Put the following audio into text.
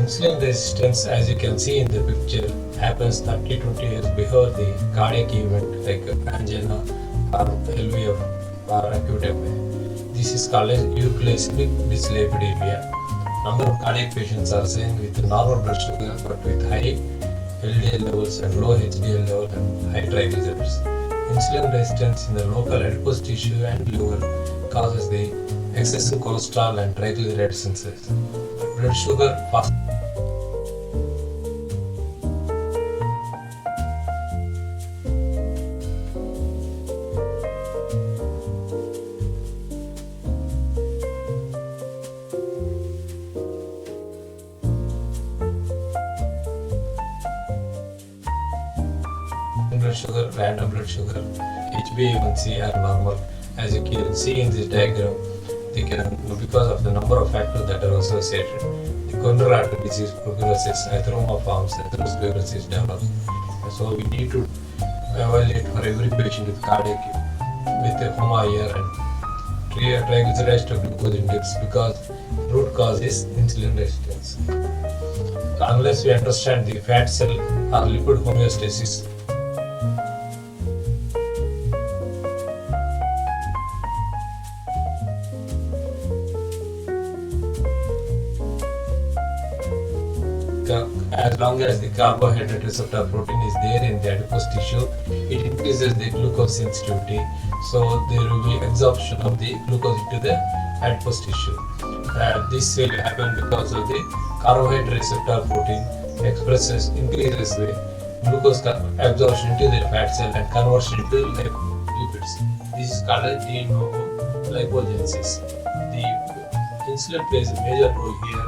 Insulin resistance, as you can see in the picture, happens 30-20 years before the cardiac event like angina or LVF or acute MI. This is called as euglycemic dyslipidemia. Number of cardiac patients are seen with normal blood sugar but with high LDL levels and low HDL level and high triglycerides. Insulin resistance in the local adipose tissue and liver causes the excessive cholesterol and triglyceride synthesis. Blood sugar fast. Blood sugar, random blood sugar, HbA1c are normal. As you can see in this diagram, they can, because of the number of factors that are associated, the coronary artery disease progresses, atheroma forms, atherosclerosis develops. So we need to evaluate for every patient with cardiac with a HOMA-IR and triglycerides to glucose index, because root cause is insulin resistance. Unless we understand the fat cell or lipid homeostasis, as long as the carbohydrate receptor protein is there in the adipose tissue, it increases the glucose sensitivity. So there will be absorption of the glucose into the adipose tissue. This will happen because of the carbohydrate receptor protein increases the glucose absorption into the fat cell and conversion into lipids. This is called as de novo lipogenesis. The insulin plays a major role here